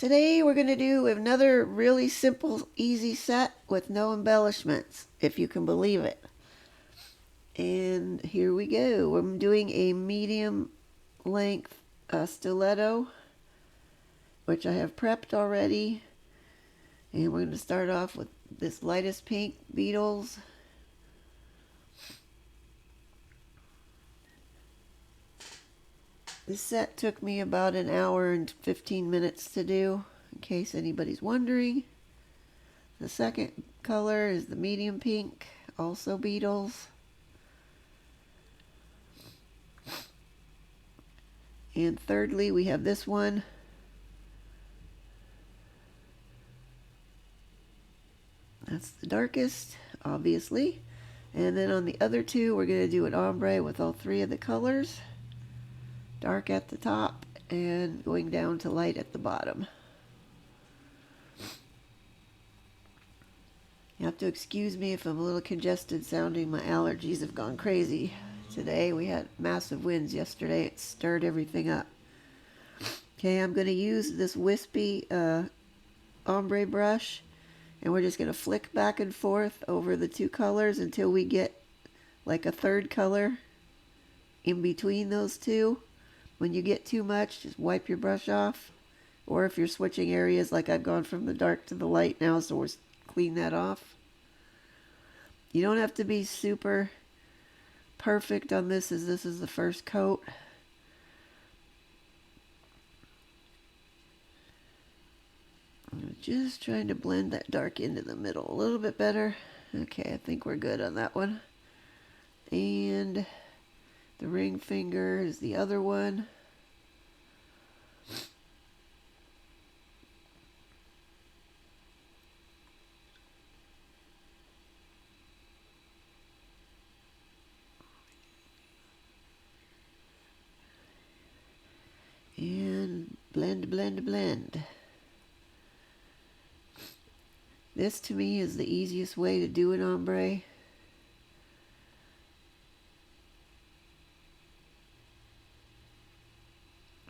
Today we're going to do another really simple, easy set with no embellishments, if you can believe it. And here we go. I'm doing a medium length stiletto, which I have prepped already. And we're going to start off with this lightest pink Beetles. This set took me about an hour and 15 minutes to do, in case anybody's wondering. The second color is the medium pink, also Beetles. And thirdly, we have this one. That's the darkest, obviously. And then on the other two, we're going to do an ombre with all three of the colors. Dark at the top and going down to light at the bottom. You have to excuse me if I'm a little congested sounding. My allergies have gone crazy today. We had massive winds yesterday. It stirred everything up. Okay, I'm going to use this wispy ombre brush, and we're just going to flick back and forth over the two colors until we get like a third color in between those two. When you get too much, just wipe your brush off. Or if you're switching areas, like I've gone from the dark to the light now, so we'll clean that off. You don't have to be super perfect on this, as this is the first coat. I'm just trying to blend that dark into the middle a little bit better. Okay, I think we're good on that one. And the ring finger is the other one. And blend, blend, blend. This to me is the easiest way to do an ombre.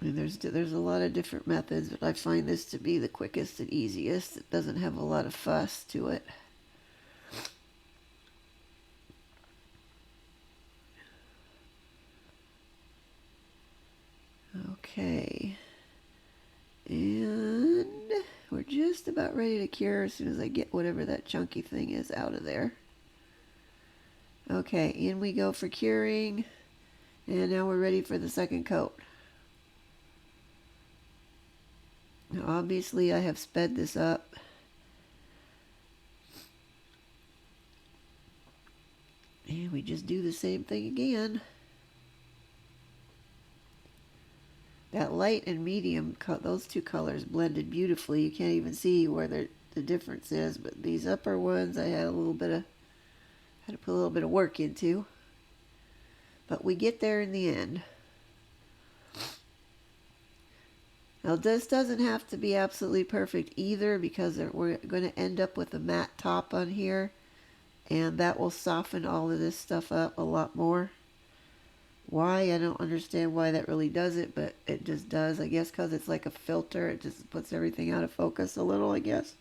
And there's a lot of different methods, but I find this to be the quickest and easiest. It doesn't have a lot of fuss to it. Okay. And we're just about ready to cure as soon as I get whatever that chunky thing is out of there. Okay, in we go for curing. And now we're ready for the second coat. Now obviously I have sped this up. And we just do the same thing again. That light and medium, those two colors blended beautifully. You can't even see where the difference is, but these upper ones I had to put a little bit of work into. But we get there in the end. Now this doesn't have to be absolutely perfect either, because we're going to end up with a matte top on here, and that will soften all of this stuff up a lot more. Why? I don't understand why that really does it, but it just does. I guess because it's like a filter. It just puts everything out of focus a little, I guess.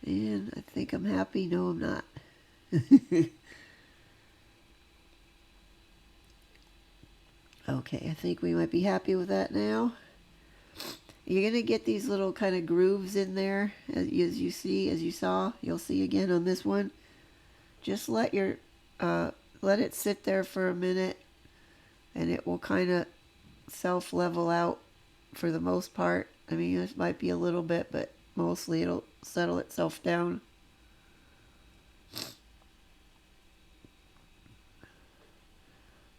And I think I'm happy. No, I'm not. Okay, I think we might be happy with that now. You're going to get these little kind of grooves in there, as you saw. You'll see again on this one. Just let it sit there for a minute, and it will kind of self-level out for the most part. I mean, this might be a little bit, but mostly it'll settle itself down.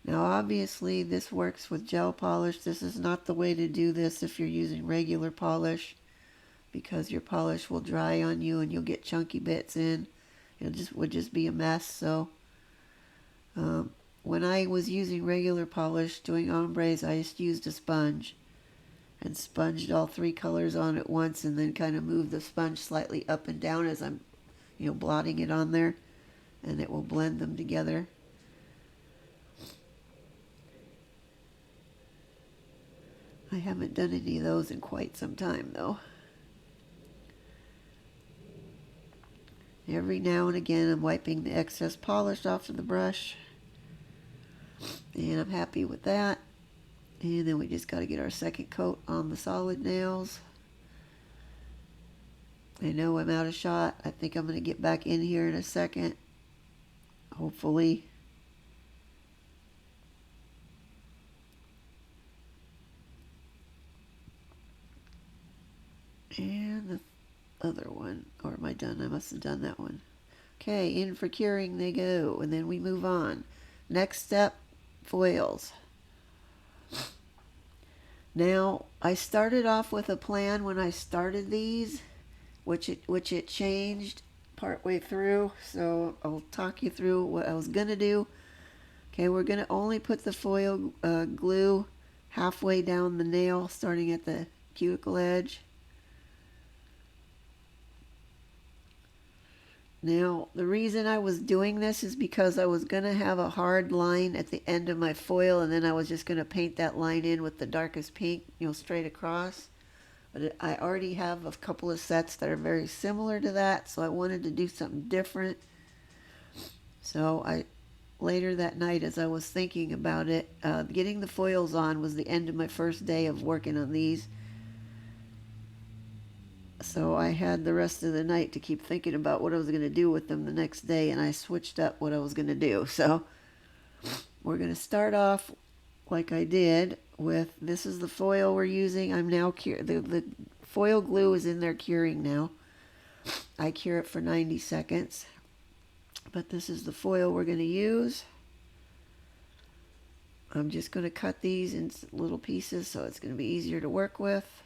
Now obviously this works with gel polish. This is not the way to do this if you're using regular polish, because your polish will dry on you and you'll get chunky bits in. It would just be a mess. So when I was using regular polish doing ombres, I just used a sponge and sponged all three colors on at once, and then kind of moved the sponge slightly up and down as I'm blotting it on there, and it will blend them together. I haven't done any of those in quite some time though. Every now and again I'm wiping the excess polish off of the brush, and I'm happy with that. And then we just got to get our second coat on the solid nails. I know I'm out of shot. I think I'm going to get back in here in a second, hopefully. And the other one, or am I done? I must have done that one. Okay, in for curing they go, and then we move on. Next step, foils. Now, I started off with a plan when I started these, which it changed partway through, so I'll talk you through what I was going to do. Okay, we're going to only put the foil glue halfway down the nail, starting at the cuticle edge. Now, the reason I was doing this is because I was going to have a hard line at the end of my foil, and then I was just going to paint that line in with the darkest pink, straight across. But I already have a couple of sets that are very similar to that, so I wanted to do something different. So later that night, as I was thinking about it, getting the foils on was the end of my first day of working on these. So I had the rest of the night to keep thinking about what I was going to do with them the next day, and I switched up what I was going to do. So we're going to start off like I did with, this is the foil we're using. I'm now the foil glue is in there curing now. I cure it for 90 seconds. But this is the foil we're going to use. I'm just going to cut these in little pieces so it's going to be easier to work with.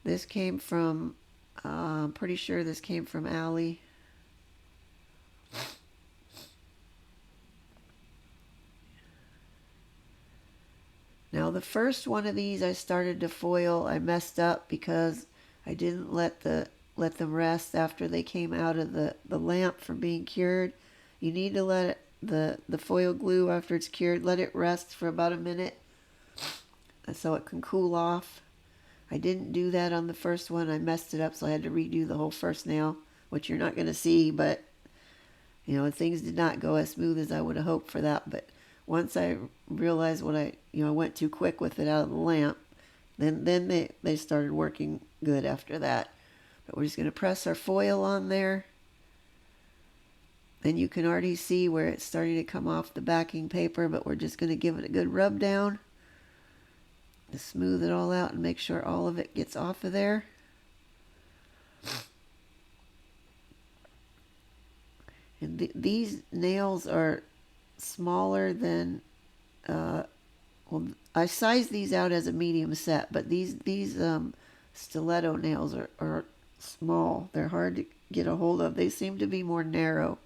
This came from, I'm pretty sure this came from Allie. Now the first one of these I started to foil, I messed up because I didn't let them rest after they came out of the lamp from being cured. You need to let the foil glue, after it's cured, let it rest for about a minute so it can cool off. I didn't do that on the first one. I messed it up, so I had to redo the whole first nail, which you're not going to see, but things did not go as smooth as I would have hoped for that. But once I realized what I went too quick with it out of the lamp, then they started working good after that. But we're just going to press our foil on there. And you can already see where it's starting to come off the backing paper, but we're just going to give it a good rub down to smooth it all out and make sure all of it gets off of there. And these nails are smaller than, I sized these out as a medium set, but these stiletto nails are small. They're hard to get a hold of. They seem to be more narrow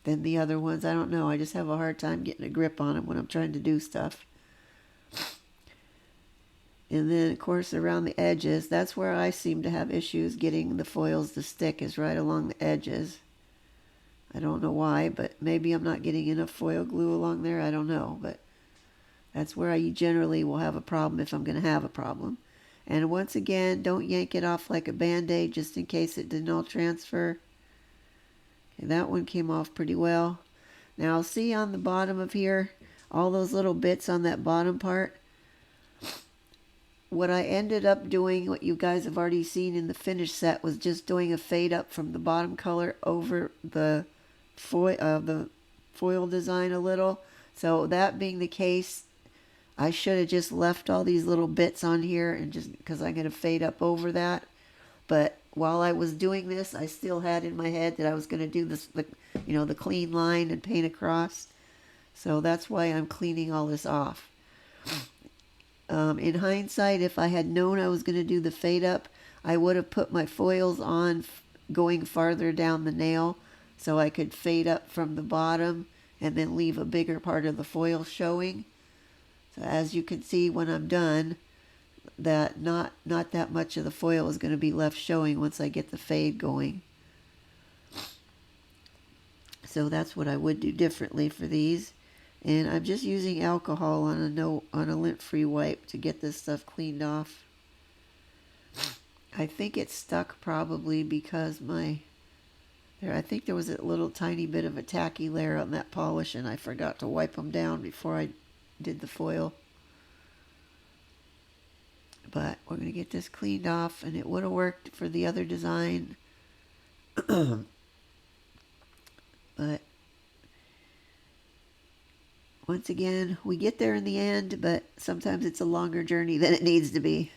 than the other ones. I don't know. I just have a hard time getting a grip on them when I'm trying to do stuff. And then, of course, around the edges, that's where I seem to have issues getting the foils to stick, is right along the edges. I don't know why, but maybe I'm not getting enough foil glue along there. I don't know, but that's where I generally will have a problem if I'm going to have a problem. And once again, don't yank it off like a Band-Aid just in case it didn't all transfer. Okay, that one came off pretty well. Now, see on the bottom of here, all those little bits on that bottom part? What I ended up doing, what you guys have already seen in the finished set, was just doing a fade up from the bottom color over the foil design a little. So that being the case, I should have just left all these little bits on here, and just because I'm going to fade up over that. But while I was doing this, I still had in my head that I was going to do this, the clean line and paint across. So that's why I'm cleaning all this off. In hindsight, if I had known I was going to do the fade up, I would have put my foils on going farther down the nail so I could fade up from the bottom and then leave a bigger part of the foil showing. So as you can see when I'm done, that not that much of the foil is going to be left showing once I get the fade going. So that's what I would do differently for these. And I'm just using alcohol on a lint-free wipe to get this stuff cleaned off. I think it's stuck probably because I think there was a little tiny bit of a tacky layer on that polish, and I forgot to wipe them down before I did the foil. But we're going to get this cleaned off, and it would have worked for the other design. But once again, we get there in the end, but sometimes it's a longer journey than it needs to be.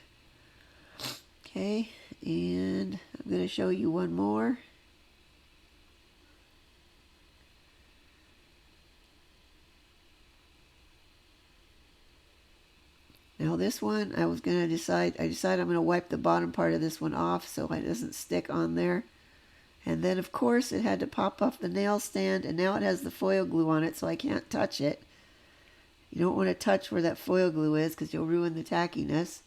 Okay, and I'm going to show you one more. Now this one, I decided I'm going to wipe the bottom part of this one off so it doesn't stick on there. And then of course it had to pop off the nail stand, and now it has the foil glue on it, so I can't touch it. You don't want to touch where that foil glue is because you'll ruin the tackiness.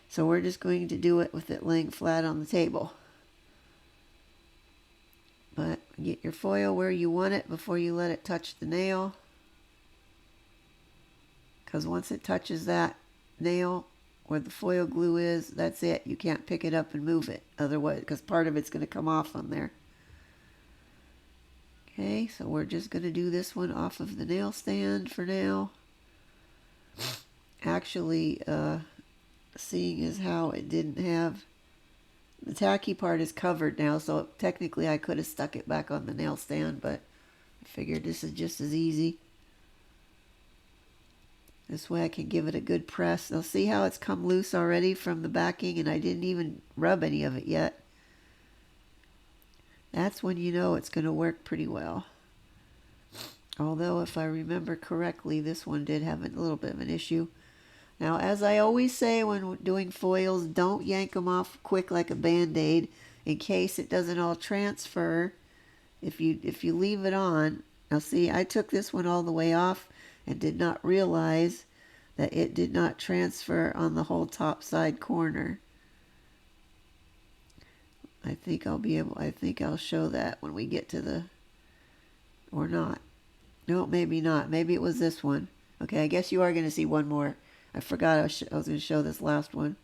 So we're just going to do it with it laying flat on the table. But get your foil where you want it before you let it touch the nail. Because once it touches that nail where the foil glue is, that's it. You can't pick it up and move it. Otherwise, because part of it's going to come off on there. Okay, so we're just going to do this one off of the nail stand for now. Actually, seeing as how it didn't have... The tacky part is covered now, so technically I could have stuck it back on the nail stand, but I figured this is just as easy. This way I can give it a good press. Now see how it's come loose already from the backing, and I didn't even rub any of it yet. That's when you know it's going to work pretty well. Although if I remember correctly, this one did have a little bit of an issue. Now, as I always say when doing foils, don't yank them off quick like a Band-Aid in case it doesn't all transfer. If you leave it on, now see, I took this one all the way off and did not realize that it did not transfer on the whole top side corner. I think I'll show that when we get to the, or not. No, maybe not. Maybe it was this one. Okay, I guess you are going to see one more. I forgot I was going to show this last one.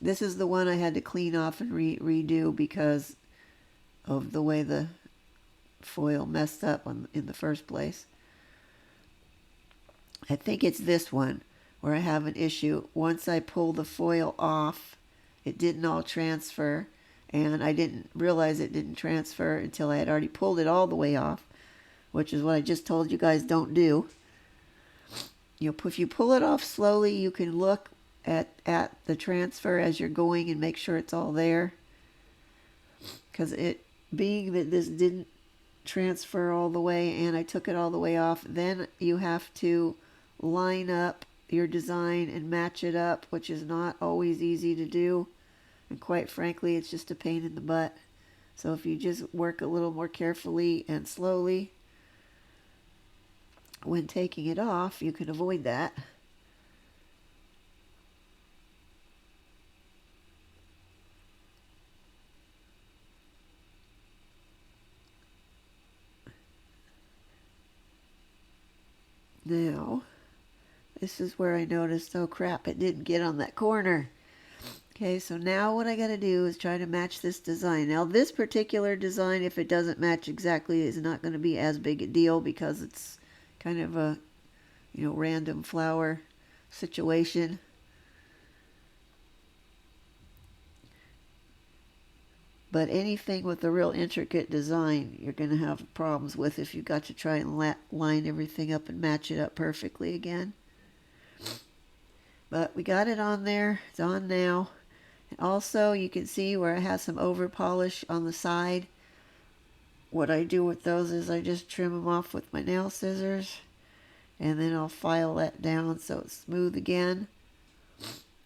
This is the one I had to clean off and redo because of the way the foil messed up in the first place. I think it's this one where I have an issue. Once I pull the foil off, it didn't all transfer, and I didn't realize it didn't transfer until I had already pulled it all the way off, which is what I just told you guys don't do. If you pull it off slowly, you can look at the transfer as you're going and make sure it's all there. Because being that this didn't transfer all the way and I took it all the way off, then you have to line up your design and match it up, which is not always easy to do. And quite frankly, it's just a pain in the butt. So if you just work a little more carefully and slowly when taking it off, you can avoid that. Now, this is where I noticed, oh crap, it didn't get on that corner. Okay, so now what I got to do is try to match this design. Now, this particular design, if it doesn't match exactly, is not going to be as big a deal because it's kind of a, random flower situation. But anything with a real intricate design, you're going to have problems with if you've got to try and line everything up and match it up perfectly again. But we got it on there. It's on now. And also, you can see where it has some over polish on the side. What I do with those is I just trim them off with my nail scissors. And then I'll file that down so it's smooth again.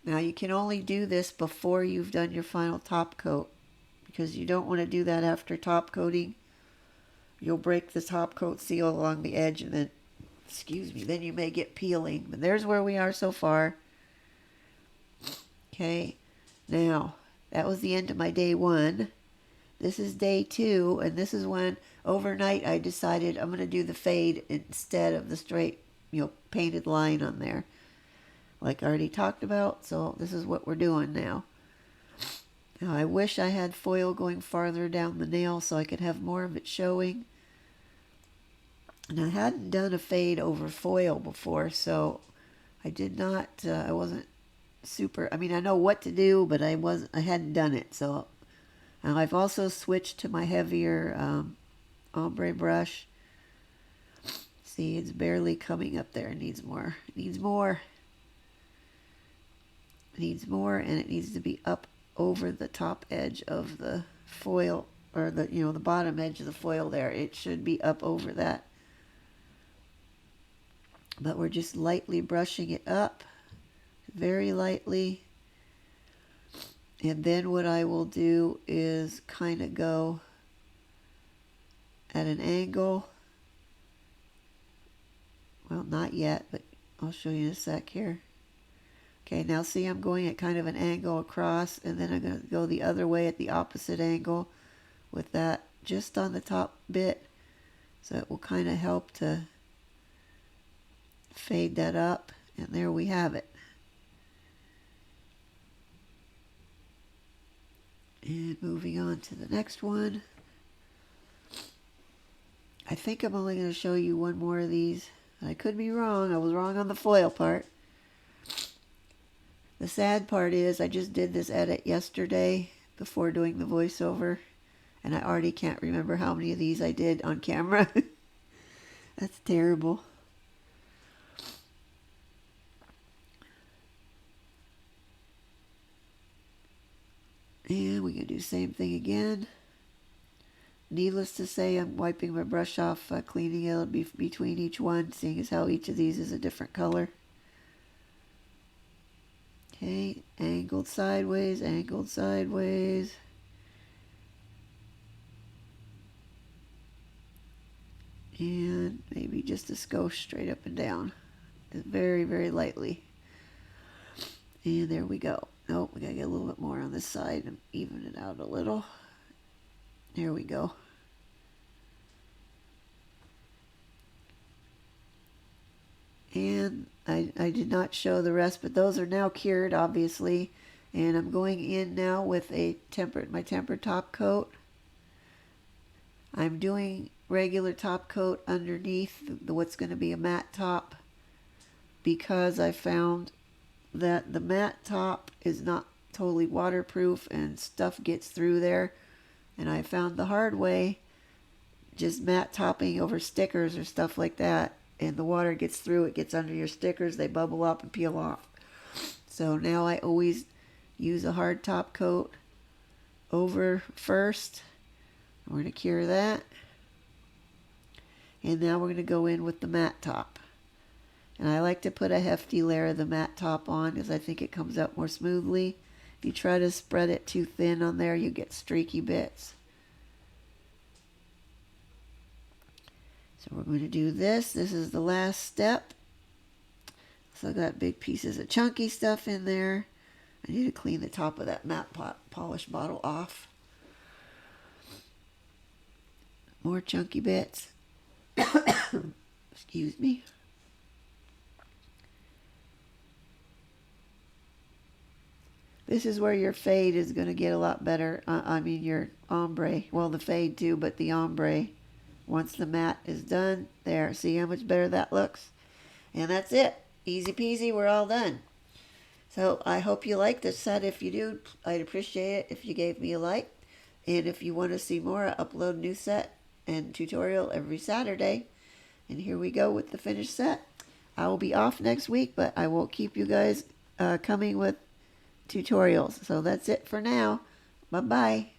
Now, you can only do this before you've done your final top coat, because you don't want to do that after top coating. You'll break the top coat seal along the edge, and then, then you may get peeling. But there's where we are so far. Okay, now, that was the end of my day 1. This is day 2, and this is when overnight I decided I'm going to do the fade instead of the straight, painted line on there, like I already talked about. So this is what we're doing now. Now I wish I had foil going farther down the nail so I could have more of it showing. And I hadn't done a fade over foil before, so I did not, I wasn't super, I mean, I know what to do, but I hadn't done it. So I've also switched to my heavier ombre brush. See, it's barely coming up there. It needs more. It needs more. It needs more, and it needs to be up over the top edge of the foil, or the bottom edge of the foil there. It should be up over that. But we're just lightly brushing it up, very lightly. And then what I will do is kind of go at an angle. Well, not yet, but I'll show you in a sec here. Okay, now see, I'm going at kind of an angle across, and then I'm going to go the other way at the opposite angle with that just on the top bit. So it will kind of help to fade that up, and there we have it. And moving on to the next one. I think I'm only going to show you one more of these. I could be wrong. I was wrong on the foil part. The sad part is I just did this edit yesterday before doing the voiceover, and I already can't remember how many of these I did on camera. That's terrible. And we're going to do the same thing again. Needless to say, I'm wiping my brush off, cleaning it between each one, seeing as how each of these is a different color. Okay, angled sideways, angled sideways. And maybe just a skosh straight up and down. Very, very lightly. And there we go. Nope, we gotta get a little bit more on this side and even it out a little. There we go. And I did not show the rest, but those are now cured, obviously. And I'm going in now with my tempered top coat. I'm doing regular top coat underneath what's going to be a matte top, because I found that the matte top is not totally waterproof and stuff gets through there. And I found the hard way, just matte topping over stickers or stuff like that, and the water gets through, it gets under your stickers, they bubble up and peel off. So now I always use a hard top coat over first. We're going to cure that. And now we're going to go in with the matte top. And I like to put a hefty layer of the matte top on because I think it comes out more smoothly. If you try to spread it too thin on there, you get streaky bits. So we're going to do this. This is the last step. So I got big pieces of chunky stuff in there. I need to clean the top of that matte polish bottle off. More chunky bits. Excuse me. This is where your fade is going to get a lot better. I mean your ombre. Well, the fade too, but the ombre. Once the matte is done, there. See how much better that looks? And that's it. Easy peasy, we're all done. So I hope you like this set. If you do, I'd appreciate it if you gave me a like. And if you want to see more, I upload a new set and tutorial every Saturday. And here we go with the finished set. I will be off next week, but I will keep you guys coming with tutorials. So that's it for now. Bye-bye.